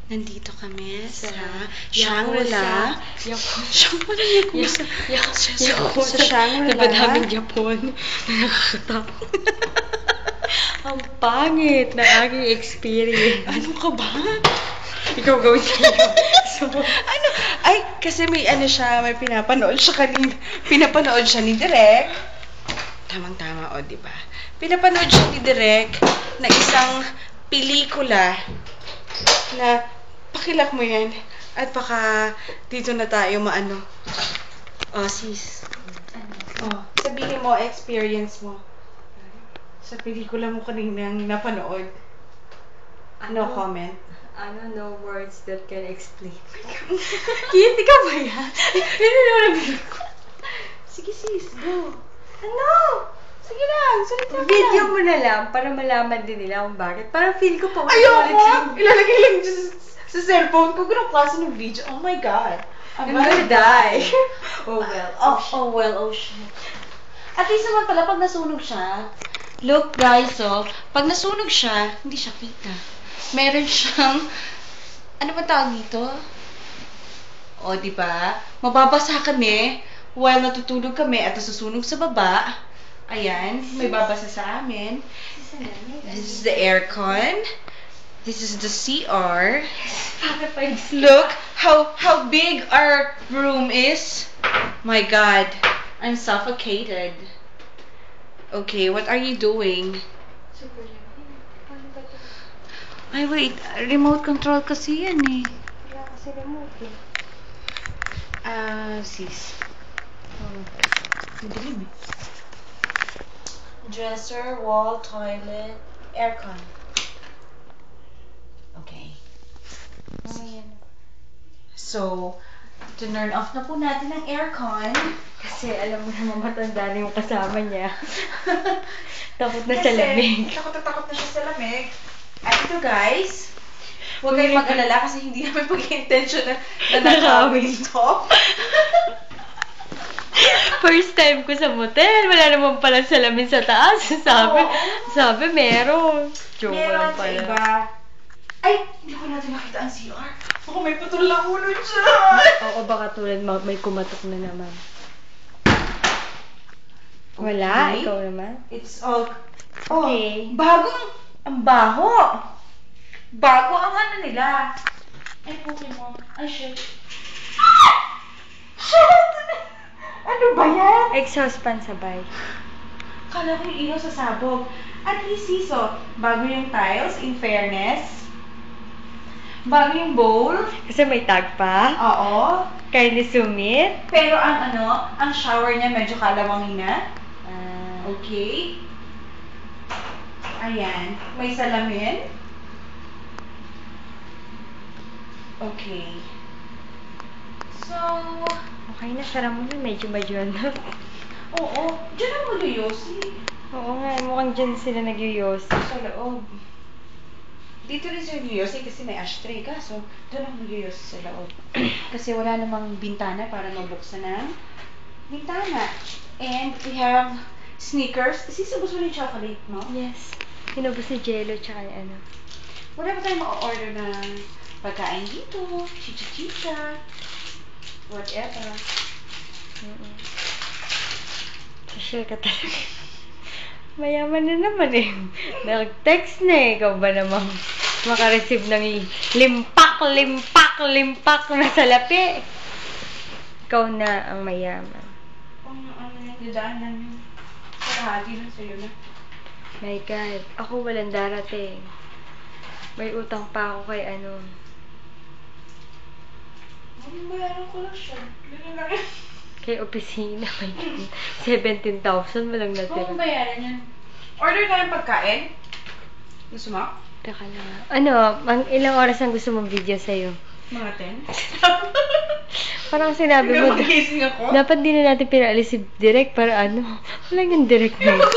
Nandito kami sa Shangri-La. Yakuza. Sa Shangri-La. Napadaming Japon. Nakakatakot. Ang pangit na aking experience. Ano ka ba? Ikaw gawin sa'yo. Ano? Ay, kasi may ano siya, may pinapanood siya ni Direk. Tamang-tama, o, diba? Pinapanood siya ni Direk na isang pelikula na pakilak mo yan at baka dito na tayo maano. Oh, sis. Oh, sabihin mo, experience mo sa pelikula mo kaninang napanood. No comment. No words that can explain. Hindi ka ba yan? Yun yung nabili ko. Sige sis, go. Ano? Sige lang, salita mo Video lang. mo na lang para malaman din nila kung bakit. Parang feel ko pa. Ayoko! Ilalagay lang dyan sa cellphone ko. Ganong klase ng video. Oh my God. I'm gonna die. Oh well. Oh well, oh shit. At least naman pala, pag nasunog siya, look guys, pag nasunog siya, hindi siya kita. Meron siyang, ano ba tawag dito? O, diba? Mababasa kami while natutulog kami at nasusunog sa baba. Ayan, may babasa sa amin. This is the aircon. This is the CR. Look how big our room is. My God, I'm suffocated. Okay, what are you doing? Ay, wait. Remote control kasi yan eh. Wala kasi remote eh. Sis. Madilim eh. Dresser, wall, toilet, aircon. Okay. So, turn off na po natin ang aircon. Kasi alam mo naman matanda na yung kasama niya. Takot na sa lamig. Takot na siya sa lamig. At ito guys, huwag kayong mag-alala kasi hindi namin pag-intention na nakawin to. First time ko sa motel, wala naman pala salamin sa taas. Sabi meron. Joke lang Meron sa pala. iba. Ay, hindi ko natin makita ang CR. Baka may putol lang ulo siya. Oo, baka tulad may kumatok na naman. Wala? Okay. Ikaw naman? It's all... Okay. Ang baho. Bago ang ano nila. Ay, Pokemon. Ay, shit. Shit! Ano ba yan? Exhaust fan sabay. Kala ko yung ilaw sa sabog. At least, siso, bago yung tiles, in fairness. Bago yung bowl. Kasi may tag pa. Oo. Kindly submit. Pero ang shower niya medyo kalawangin na. Okay. Ayan. May salamin. Okay. So, Okay na, sara mo na. Medyo na. oo. Diyan ang mag-yosi. Oo nga, mukhang dyan sila nagyoyosi. Sa loob. Dito rin sila mag-yosi kasi may ashtray ka. So, doon ang mag-yosi sa loob. Kasi wala namang bintana para mabuksan ng bintana. And we have Snickers. Sisubos mo yung chocolate mo? Yes. Hinubos ni Jello tsaka ano. Wala ba tayong ma-order ng pagkain dito? Chicha-chicha. Whatever. Social ka talaga. Mayaman na naman eh. Nag-text na eh. Ikaw ba namang makareceive ng limpak na salapi? Ikaw na ang mayaman. Kung ano yung dadaanan yung sarahagi nun sa'yo na. My God. Ako walang darating. May utang pa ako kay ano. Bayaran ko lang siya. Ganun lang yan. Kay opisina. My God. 17,000 walang natira. Kung bayaran yan. Order ka ng pagkain? Gusto mo? Teka lang. Ano, ilang oras ang gusto mong video sa'yo? Mga 10? Parang sinabi mo, Magising ako? dapat din na natin pinaalis si Direk para ano. Wala yung Direk na yun.